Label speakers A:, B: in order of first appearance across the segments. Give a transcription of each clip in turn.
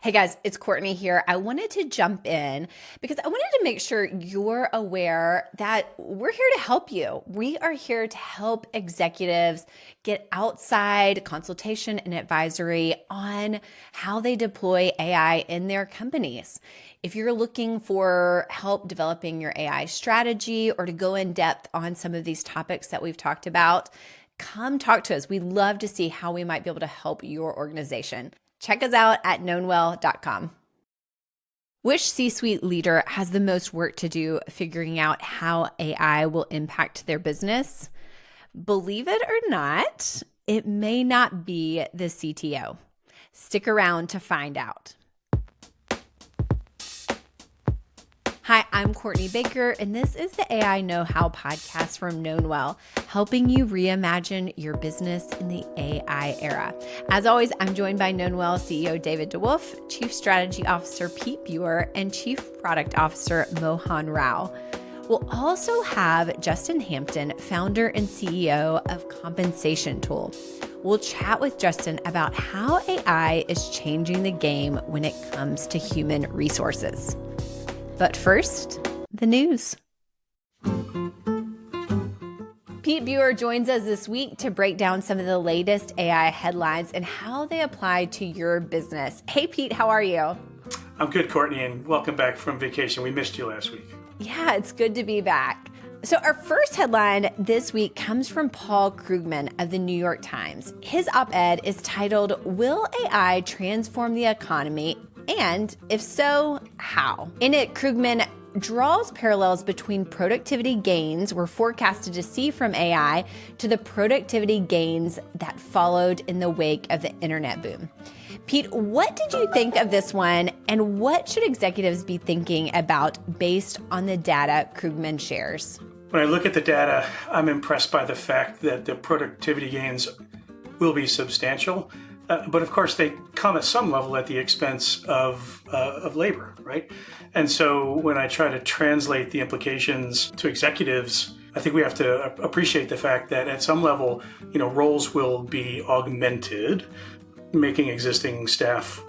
A: Hey guys, it's Courtney here. I wanted to jump in because I wanted to make sure you're aware that we're here to help you. We are here to help executives get outside consultation and advisory on how they deploy AI in their companies. If you're looking for help developing your AI strategy or to go in depth on some of these topics that we've talked about, come talk to us. We'd love to see how we might be able to help your organization. Check us out at knownwell.com. Which C-suite leader has the most work to do figuring out how AI will impact their business? Believe it or not, it may not be the CTO. Stick around to find out. Hi, I'm Courtney Baker, and this is the AI Knowhow podcast from Knownwell, helping you reimagine your business in the AI era. As always, I'm joined by Knownwell CEO David DeWolf, Chief Strategy Officer Pete Buer, and Chief Product Officer Mohan Rao. We'll also have Justin Hampton, founder and CEO of Compensation Tool. We'll chat with Justin about how AI is changing the game when it comes to human resources. But first, the news. Pete Buer joins us this week to break down some of the latest AI headlines and how they apply to your business. Hey, Pete, how are you?
B: I'm good, Courtney, and welcome back from vacation. We missed you last week.
A: Yeah, it's good to be back. So our first headline this week comes from Paul Krugman of the New York Times. His op-ed is titled, "Will AI Transform the Economy? And if so, how?" In it, Krugman draws parallels between productivity gains we're forecasted to see from AI to the productivity gains that followed in the wake of the internet boom. Pete, what did you think of this one, and what should executives be thinking about based on the data Krugman shares?
B: When I look at the data, I'm impressed by the fact that the productivity gains will be substantial. But of course, they come at some level at the expense of labor, right? And so when I try to translate the implications to executives, I think we have to appreciate the fact that at some level, roles will be augmented, making existing staff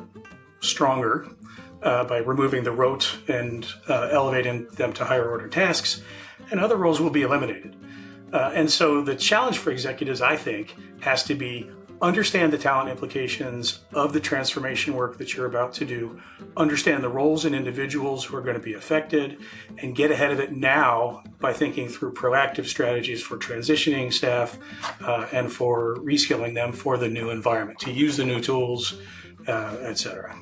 B: stronger by removing the rote and elevating them to higher order tasks, and other roles will be eliminated. And so the challenge for executives, I think, has to be understand the talent implications of the transformation work that you're about to do, understand the roles and individuals who are going to be affected, and get ahead of it now by thinking through proactive strategies for transitioning staff and for reskilling them for the new environment, to use the new tools, et cetera.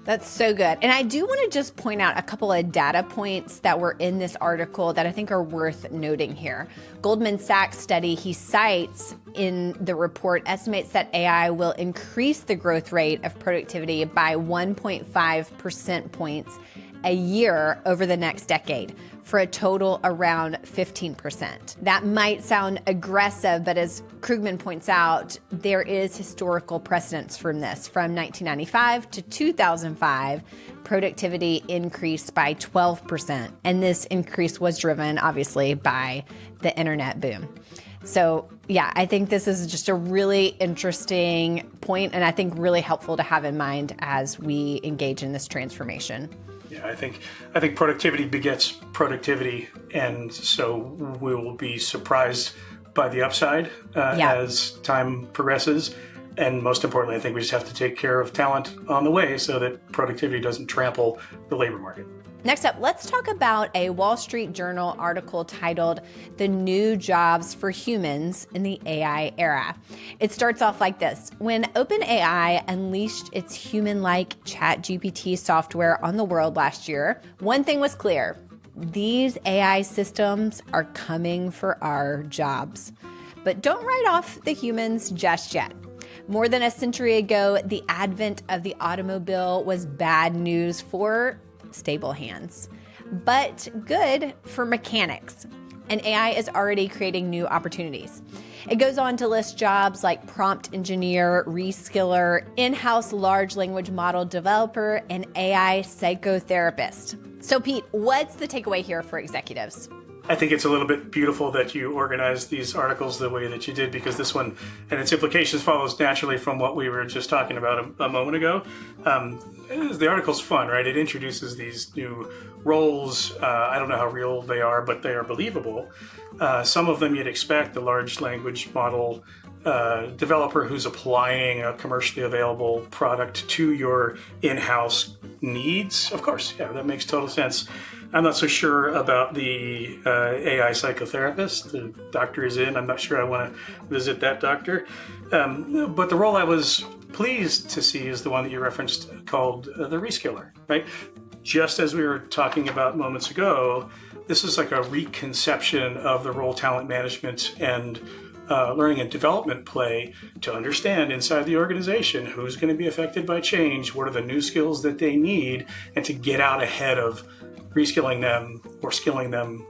A: That's so good. And I do want to just point out a couple of data points that were in this article that I think are worth noting here. Goldman Sachs study he cites in the report estimates that AI will increase the growth rate of productivity by 1.5 percent points a year over the next decade, for a total around 15%. That might sound aggressive, but as Krugman points out, there is historical precedence from this. From 1995 to 2005, productivity increased by 12%. And this increase was driven, obviously, by the internet boom. So yeah, I think this is just a really interesting point, and I think really helpful to have in mind as we engage in this transformation.
B: Yeah, I think productivity begets productivity, and so we will be surprised by the upside as time progresses. And most importantly, I think we just have to take care of talent on the way so that productivity doesn't trample the labor market.
A: Next up, let's talk about a Wall Street Journal article titled "The New Jobs for Humans in the AI Era." It starts off like this. When OpenAI unleashed its human-like ChatGPT software on the world last year, one thing was clear. These AI systems are coming for our jobs. But don't write off the humans just yet. More than a century ago, the advent of the automobile was bad news for stable hands, but good for mechanics. And AI is already creating new opportunities. It goes on to list jobs like prompt engineer, reskiller, in-house large language model developer, and AI psychotherapist. So Pete, what's the takeaway here for executives?
B: I think it's a little bit beautiful that you organized these articles the way that you did, because this one and its implications follows naturally from what we were just talking about a moment ago. The article's fun, right? It introduces these new roles. I don't know how real they are, but they are believable. Some of them you'd expect, the large language model developer who's applying a commercially available product to your in-house needs. Of course, yeah, that makes total sense. I'm not so sure about the AI psychotherapist. The doctor is in. I'm not sure I want to visit that doctor. But the role I was pleased to see is the one that you referenced called the reskiller, right? Just as we were talking about moments ago, this is like a reconception of the role talent management and learning and development play to understand inside the organization who's going to be affected by change, what are the new skills that they need, and to get out ahead of reskilling them or skilling them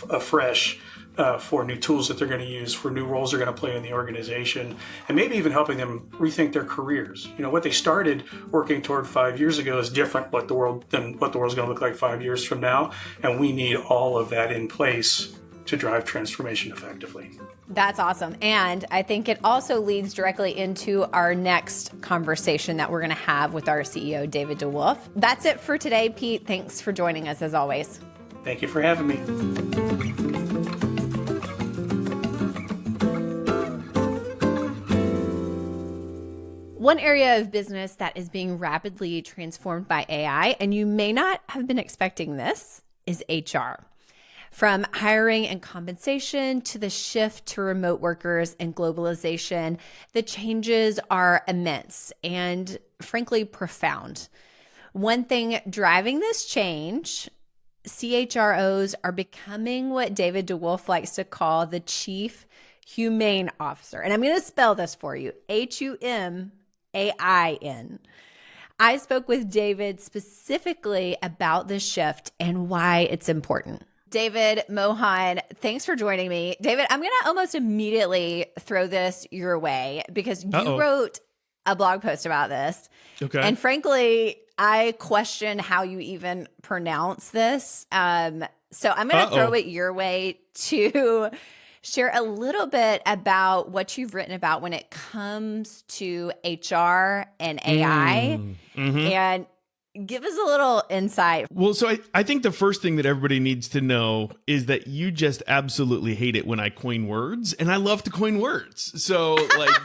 B: afresh for new tools that they're going to use, for new roles they're going to play in the organization, and maybe even helping them rethink their careers. You know, what they started working toward 5 years ago is different than what the world's going to look like 5 years from now, and we need all of that in place to drive transformation effectively.
A: That's awesome. And I think it also leads directly into our next conversation that we're going to have with our CEO, David DeWolf. That's it for today, Pete. Thanks for joining us as always.
B: Thank you for having me.
A: One area of business that is being rapidly transformed by AI, and you may not have been expecting this, is HR. From hiring and compensation to the shift to remote workers and globalization, the changes are immense and frankly profound. One thing driving this change, CHROs are becoming what David DeWolf likes to call the Chief HumAIn Officer. And I'm going to spell this for you, HumAIN. I spoke with David specifically about this shift and why it's important. David Mohan, thanks for joining me. David, I'm going to almost immediately throw this your way because you wrote a blog post about this.
C: Okay.
A: And frankly, I question how you even pronounce this. So I'm going to throw it your way to share a little bit about what you've written about when it comes to HR and AI. And give us a little insight.
C: Well, so I think the first thing that everybody needs to know is that you just absolutely hate it when I coin words, and I love to coin words. So like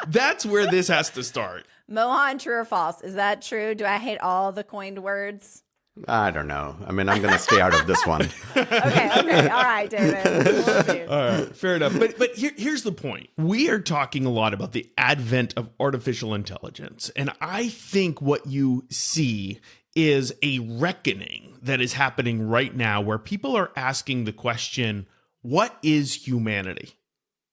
C: that's where this has to start.
A: Mohan, true or false? Is that true? Do I hate all the coined words?
D: I don't know. I mean, I'm going to stay out of this one.
A: Okay. All right, David. We'll see.
C: All right, fair enough. But here's the point. We are talking a lot about the advent of artificial intelligence. And I think what you see is a reckoning that is happening right now where people are asking the question, what is humanity?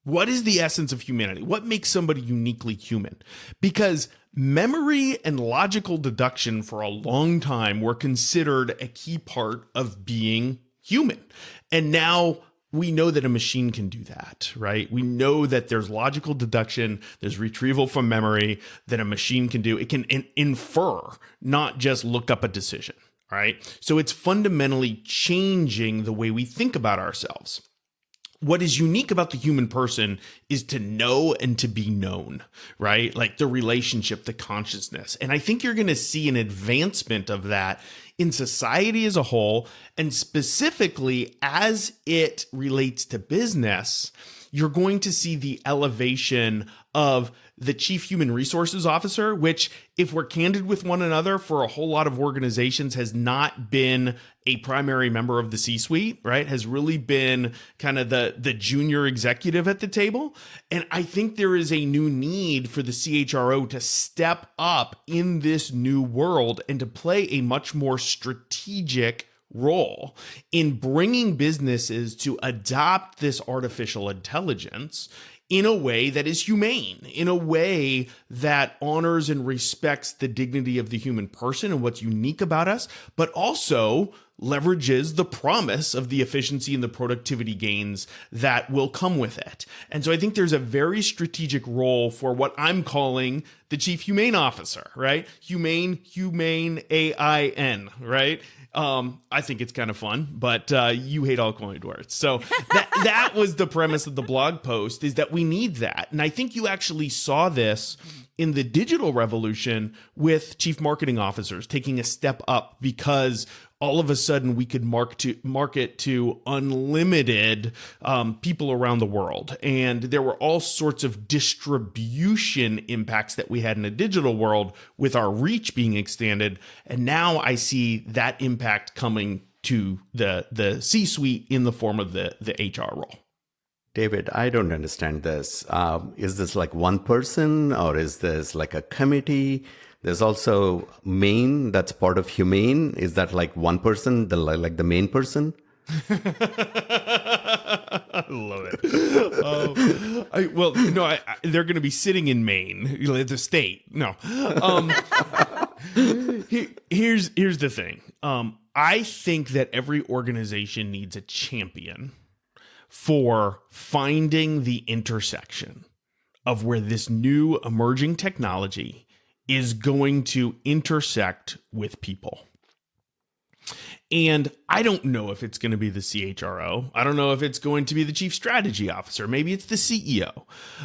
C: What is the essence of humanity? What makes somebody uniquely human? Because memory and logical deduction for a long time were considered a key part of being human. And now we know that a machine can do that, right? We know that there's logical deduction, there's retrieval from memory that a machine can do. It can infer, not just look up a decision, right? So it's fundamentally changing the way we think about ourselves. What is unique about the human person is to know and to be known, right? Like the relationship, the consciousness. And I think you're going to see an advancement of that in society as a whole, and specifically as it relates to business. You're going to see the elevation of the Chief Human Resources Officer, which, if we're candid with one another, for a whole lot of organizations has not been a primary member of the C-suite, right? Has really been kind of the junior executive at the table. And I think there is a new need for the CHRO to step up in this new world and to play a much more strategic role in bringing businesses to adopt this artificial intelligence in a way that is humane, in a way that honors and respects the dignity of the human person and what's unique about us, but also leverages the promise of the efficiency and the productivity gains that will come with it. And so I think there's a very strategic role for what I'm calling the Chief HumAIn Officer, right? HumAIn, AIN, right? I think it's kind of fun, but you hate all coined words. So that was the premise of the blog post, is that we need that. And I think you actually saw this in the digital revolution with chief marketing officers taking a step up, because all of a sudden we could market to unlimited people around the world. And there were all sorts of distribution impacts that we had in a digital world with our reach being extended. And now I see that impact coming to the C-suite in the form of the HR role.
D: David, I don't understand this. Is this like one person, or is this like a committee? There's also main, that's part of HumAIn. Is that like one person, like the main person?
C: I love it. They're going to be sitting in Maine, the state. No. Here's the thing. I think that every organization needs a champion for finding the intersection of where this new emerging technology is going to intersect with people. And I don't know if it's going to be the CHRO. I don't know if it's going to be the chief strategy officer. Maybe it's the CEO.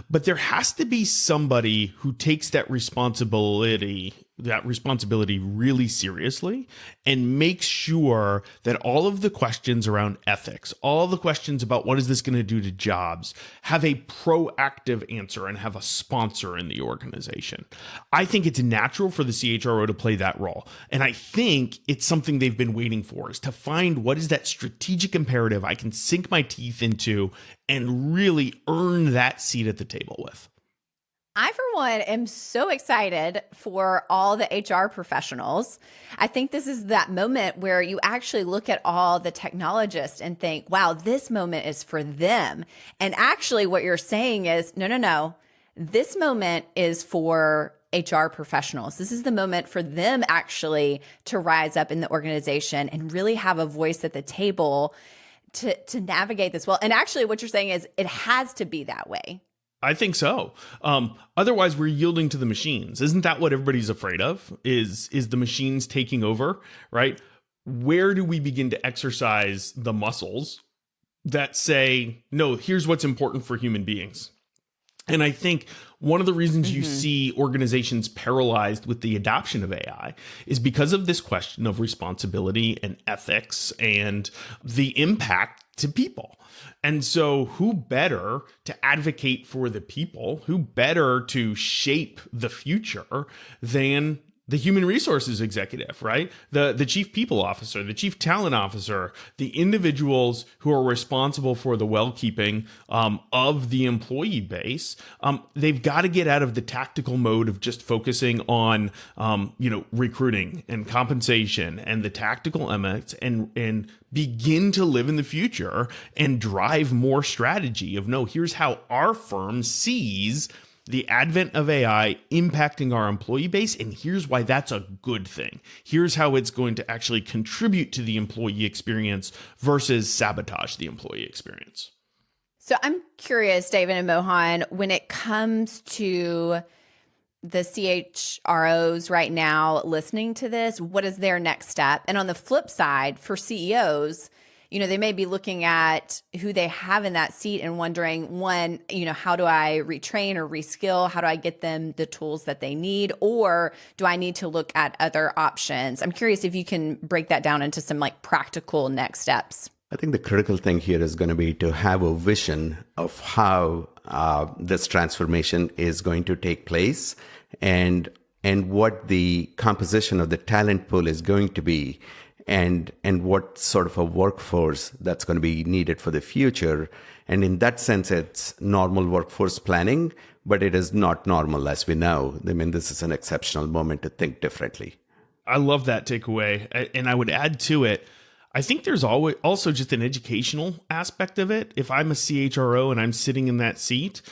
C: But there has to be somebody who takes that responsibility really seriously and makes sure that all of the questions around ethics, all the questions about what is this going to do to jobs, have a proactive answer and have a sponsor in the organization. I think it's natural for the CHRO to play that role. And I think it's something they've been waiting for, is to find what is that strategic imperative I can sink my teeth into and really earn that seat at the table with.
A: I, for one, am so excited for all the HR professionals. I think this is that moment where you actually look at all the technologists and think, wow, this moment is for them. And actually what you're saying is, no. This moment is for HR professionals. This is the moment for them actually to rise up in the organization and really have a voice at the table to navigate this well. And actually what you're saying is it has to be that way.
C: I think so. Otherwise, we're yielding to the machines. Isn't that what everybody's afraid of? Is the machines taking over, right? Where do we begin to exercise the muscles that say, no, here's what's important for human beings? And I think one of the reasons you see organizations paralyzed with the adoption of AI is because of this question of responsibility and ethics and the impact to people. And so who better to advocate for the people, who better to shape the future than the human resources executive, right? The chief people officer, the chief talent officer, the individuals who are responsible for the well-keeping of the employee base. They've got to get out of the tactical mode of just focusing on, recruiting and compensation and the tactical elements and begin to live in the future and drive more strategy of, no, here's how our firm sees the advent of AI impacting our employee base, and here's why that's a good thing. Here's how it's going to actually contribute to the employee experience versus sabotage the employee experience.
A: So I'm curious, David and Mohan, when it comes to the CHROs right now listening to this, what is their next step? And on the flip side, for CEOs, they may be looking at who they have in that seat and wondering, one, how do I retrain or reskill? How do I get them the tools that they need? Or do I need to look at other options? I'm curious if you can break that down into some practical next steps.
D: I think the critical thing here is going to be to have a vision of how this transformation is going to take place and what the composition of the talent pool is going to be. And what sort of a workforce that's going to be needed for the future. And in that sense, it's normal workforce planning, but it is not normal, as we know. I mean, this is an exceptional moment to think differently.
C: I love that takeaway. And I would add to it, I think there's always also just an educational aspect of it. If I'm a CHRO and I'm sitting in that seat,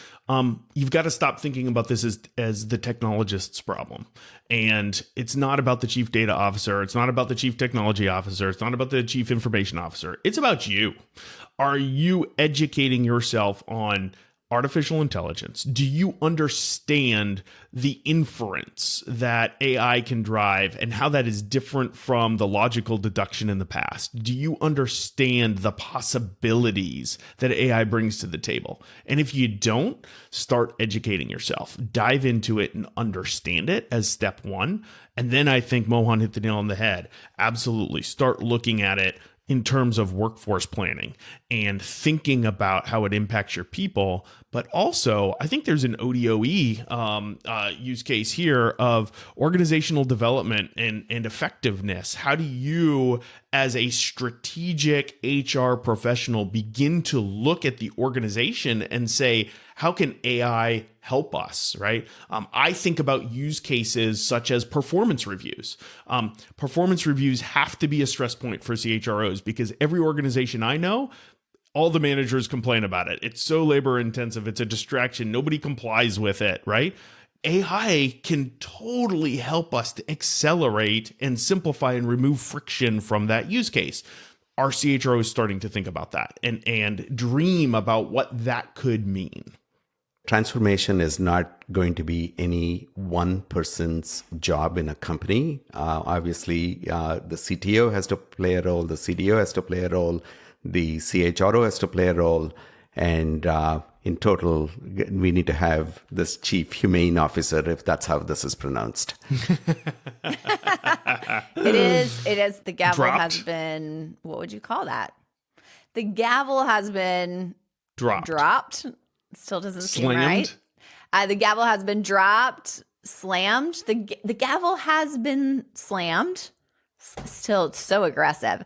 C: you've got to stop thinking about this as the technologist's problem. And it's not about the chief data officer. It's not about the chief technology officer. It's not about the chief information officer. It's about you. Are you educating yourself on artificial intelligence? Do you understand the inference that AI can drive and how that is different from the logical deduction in the past? Do you understand the possibilities that AI brings to the table? And if you don't, start educating yourself. Dive into it and understand it as step one. And then I think Mohan hit the nail on the head. Absolutely. Start looking at it in terms of workforce planning and thinking about how it impacts your people. But also, I think there's an ODOE use case here of organizational development and effectiveness. How do you, as a strategic HR professional, begin to look at the organization and say, how can AI help us, right? I think about use cases such as performance reviews. Performance reviews have to be a stress point for CHROs because every organization I know, all the managers complain about it. It's so labor intensive. It's a distraction. Nobody complies with it, right? AI can totally help us to accelerate and simplify and remove friction from that use case. Our CHRO is starting to think about that and dream about what that could mean.
D: Transformation is not going to be any one person's job in a company. Obviously, the CTO has to play a role, the CDO has to play a role, the CHRO has to play a role, and in total, we need to have this chief HumAIn officer, if that's how this is pronounced.
A: It is. The gavel
C: Dropped.
A: has been, what would you call that? The gavel has been dropped. Still doesn't seem right. The gavel has been dropped, slammed. The gavel has been slammed. Still, it's so aggressive.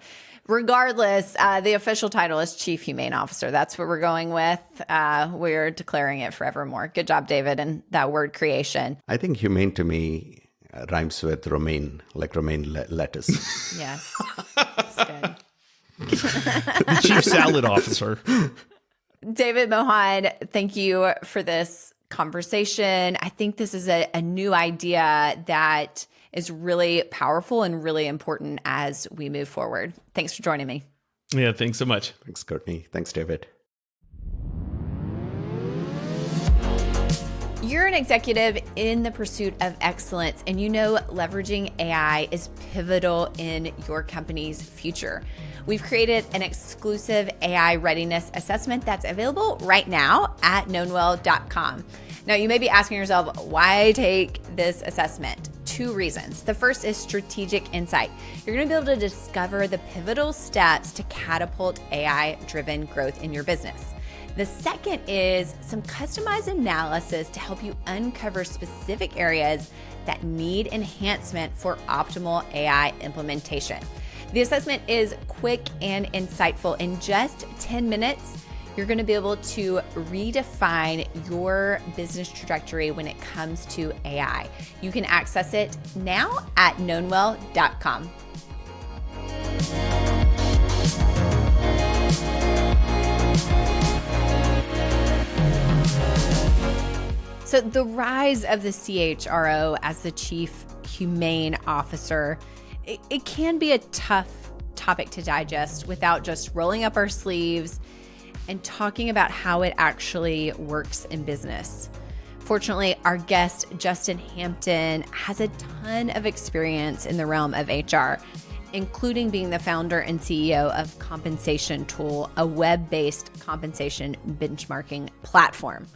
A: Regardless, the official title is Chief HumAIn Officer. That's what we're going with. We're declaring it forevermore. Good job, David, and that word creation.
D: I think HumAIn to me rhymes with romaine, like romaine lettuce.
A: Yes, that's good.
C: The chief salad officer.
A: David, Mohan, thank you for this conversation. I think this is a new idea that is really powerful and really important as we move forward. Thanks for joining me.
C: Yeah, thanks so much.
D: Thanks, Courtney. Thanks, David.
A: You're an executive in the pursuit of excellence, and you know leveraging AI is pivotal in your company's future. We've created an exclusive AI readiness assessment that's available right now at knownwell.com. Now, you may be asking yourself, why take this assessment? 2 reasons. The first is strategic insight. You're going to be able to discover the pivotal steps to catapult AI-driven growth in your business. The second is some customized analysis to help you uncover specific areas that need enhancement for optimal AI implementation. The assessment is quick and insightful. In just 10 minutes, you're going to be able to redefine your business trajectory when it comes to AI. You can access it now at knownwell.com. So the rise of the CHRO as the Chief HumAIn Officer, it can be a tough topic to digest without just rolling up our sleeves and talking about how it actually works in business. Fortunately, our guest, Justin Hampton, has a ton of experience in the realm of HR, including being the founder and CEO of Compensation Tool, a web-based compensation benchmarking platform.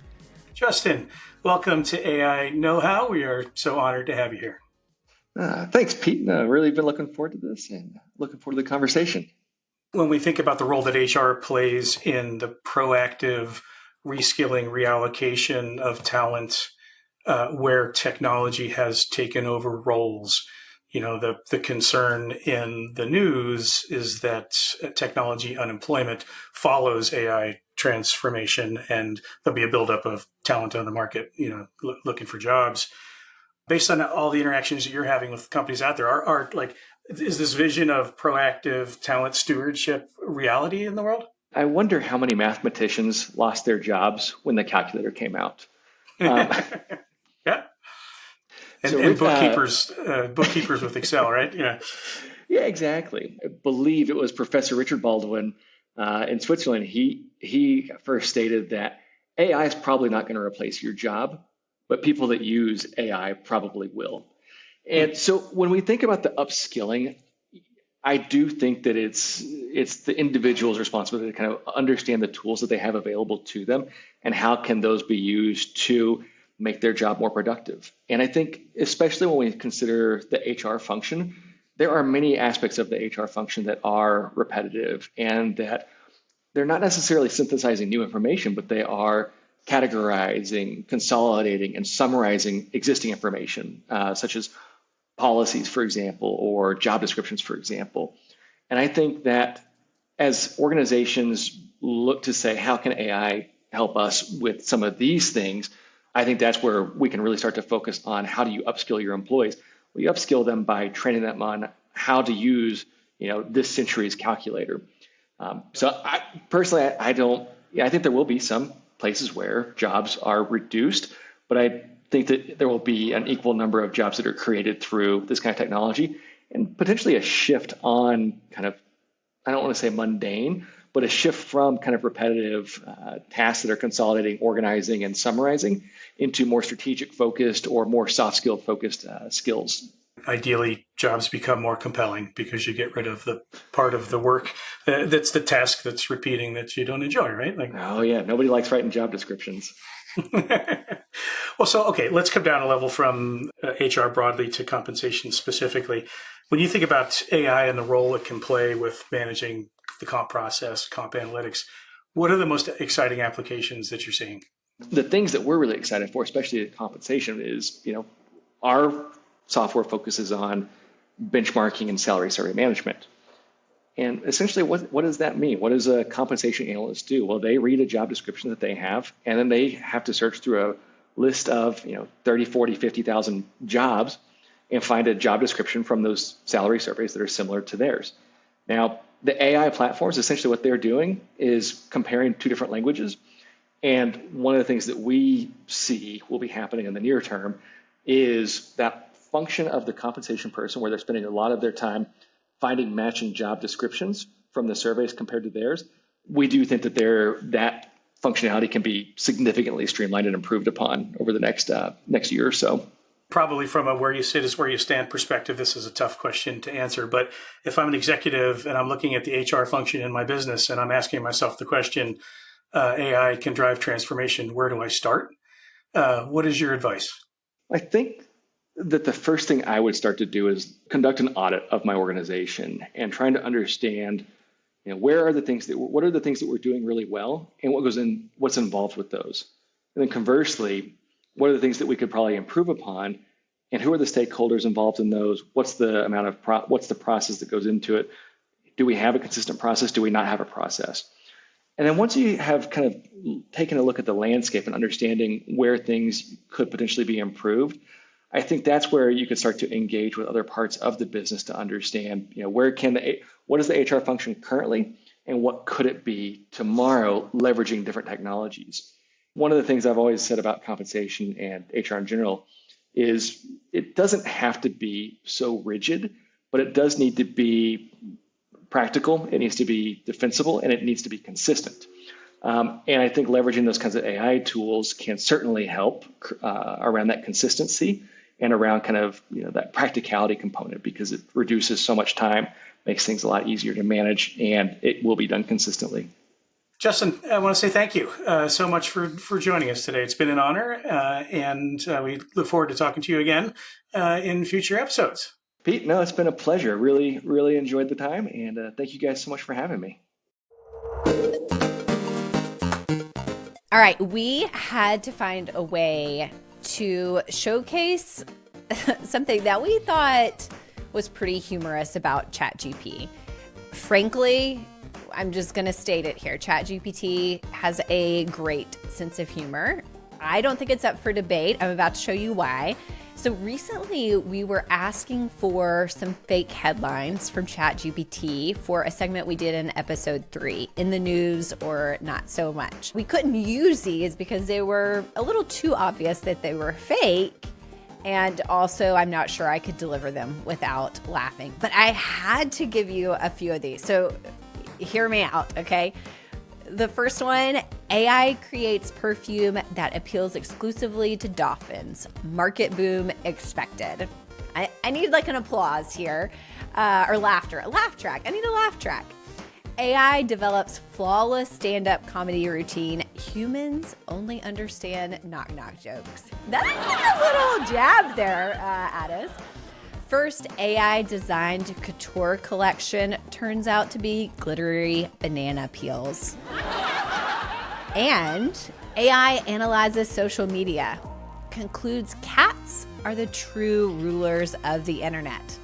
B: Justin, welcome to AI Knowhow. We are so honored to have you here.
E: Thanks, Pete. Really been looking forward to this and looking forward to the conversation.
B: When we think about the role that HR plays in the proactive reskilling, reallocation of talent, where technology has taken over roles, the concern in the news is that technology unemployment follows AI transformation, and there'll be a buildup of talent on the market, looking for jobs. Based on all the interactions that you're having with companies out there, is this vision of proactive talent stewardship reality in the world?
E: I wonder how many mathematicians lost their jobs when the calculator came out.
B: Yeah. And,
E: So
B: and
E: with,
B: bookkeepers with Excel, right? Yeah.
E: Yeah, exactly. I believe it was Professor Richard Baldwin in Switzerland. He first stated that AI is probably not going to replace your job, but people that use AI probably will. And so when we think about the upskilling, I do think that it's the individual's responsibility to kind of understand the tools that they have available to them and how can those be used to make their job more productive. And I think especially when we consider the HR function, there are many aspects of the HR function that are repetitive and that they're not necessarily synthesizing new information, but they are categorizing, consolidating, and summarizing existing information, such as policies, for example, or job descriptions, for example. And I think that as organizations look to say, how can AI help us with some of these things? I think that's where we can really start to focus on how do you upskill your employees? Well, you upskill them by training them on how to use, this century's calculator. So I personally, I think there will be some places where jobs are reduced, but I think that there will be an equal number of jobs that are created through this kind of technology and potentially a shift on kind of, I don't want to say mundane, but a shift from kind of repetitive tasks that are consolidating, organizing, and summarizing into more strategic focused or more soft skill focused skills.
B: Ideally, jobs become more compelling because you get rid of the part of the work that's the task that's repeating that you don't enjoy, right?
E: Oh yeah, nobody likes writing job descriptions.
B: Well, so, okay, let's come down a level from HR broadly to compensation specifically. When you think about AI and the role it can play with managing the comp process, comp analytics, what are the most exciting applications that you're seeing?
E: The things that we're really excited for, especially at compensation, is, our software focuses on benchmarking and salary survey management. And essentially, what does that mean? What does a compensation analyst do? Well, they read a job description that they have, and then they have to search through a list of 30, 40, 50,000 jobs and find a job description from those salary surveys that are similar to theirs. Now, the AI platforms, essentially what they're doing is comparing two different languages. And one of the things that we see will be happening in the near term is that function of the compensation person where they're spending a lot of their time finding matching job descriptions from the surveys compared to theirs. We do think that that functionality can be significantly streamlined and improved upon over the next year or so.
B: Probably from a where you sit is where you stand perspective, this is a tough question to answer. But if I'm an executive and I'm looking at the HR function in my business and I'm asking myself the question, AI can drive transformation, where do I start? What is your advice?
E: I think that the first thing I would start to do is conduct an audit of my organization and trying to understand, what are the things that we're doing really well and what's involved with those. And then conversely, what are the things that we could probably improve upon and who are the stakeholders involved in those? What's the what's the process that goes into it? Do we have a consistent process? Do we not have a process? And then once you have kind of taken a look at the landscape and understanding where things could potentially be improved, I think that's where you could start to engage with other parts of the business to understand, what is the HR function currently and what could it be tomorrow leveraging different technologies. One of the things I've always said about compensation and HR in general is it doesn't have to be so rigid, but it does need to be practical, it needs to be defensible, and it needs to be consistent. And I think leveraging those kinds of AI tools can certainly help around that consistency and around kind of that practicality component because it reduces so much time, makes things a lot easier to manage, and it will be done consistently.
B: Justin, I want to say thank you so much for joining us today. It's been an honor, and we look forward to talking to you again in future episodes.
E: Pete, no, it's been a pleasure. Really, really enjoyed the time, and thank you guys so much for having me.
A: All right, we had to find a way to showcase something that we thought was pretty humorous about ChatGPT. Frankly, I'm just going to state it here. ChatGPT has a great sense of humor. I don't think it's up for debate. I'm about to show you why. So recently we were asking for some fake headlines from ChatGPT for a segment we did in episode 3, in the news or not so much. We couldn't use these because they were a little too obvious that they were fake. And also, I'm not sure I could deliver them without laughing. But I had to give you a few of these. So hear me out, okay? The first one, AI creates perfume that appeals exclusively to dolphins. Market boom expected. I need like an applause here, or laughter, a laugh track. I need a laugh track. AI develops flawless stand-up comedy routine. Humans only understand knock-knock jokes. That's a little jab there at us. First AI designed couture collection turns out to be glittery banana peels. And AI analyzes social media, concludes cats are the true rulers of the internet.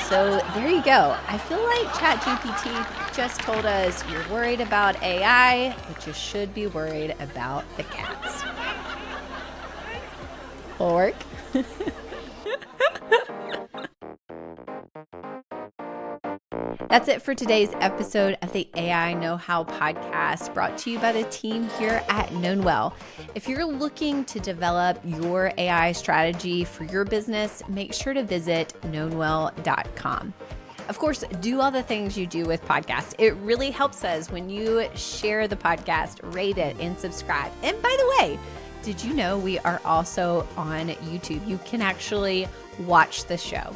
A: So there you go. I feel like ChatGPT just told us you're worried about AI, but you should be worried about the cats. Will work? That's it for today's episode of the AI Knowhow podcast, brought to you by the team here at Knownwell. If you're looking to develop your AI strategy for your business, make sure to visit knownwell.com. Of course, do all the things you do with podcasts. It really helps us when you share the podcast, rate it, and subscribe. And by the way, did you know we are also on YouTube? You can actually watch the show.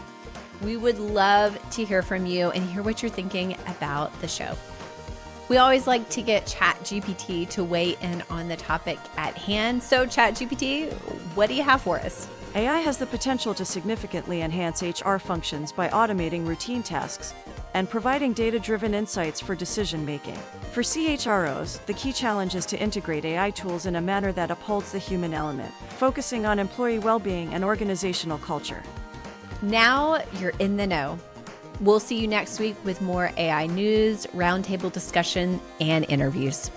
A: We would love to hear from you and hear what you're thinking about the show. We always like to get ChatGPT to weigh in on the topic at hand. So ChatGPT, what do you have for us?
F: AI has the potential to significantly enhance HR functions by automating routine tasks and providing data-driven insights for decision-making. For CHROs, the key challenge is to integrate AI tools in a manner that upholds the human element, focusing on employee well-being and organizational culture.
A: Now you're in the know. We'll see you next week with more AI news, roundtable discussion, and interviews.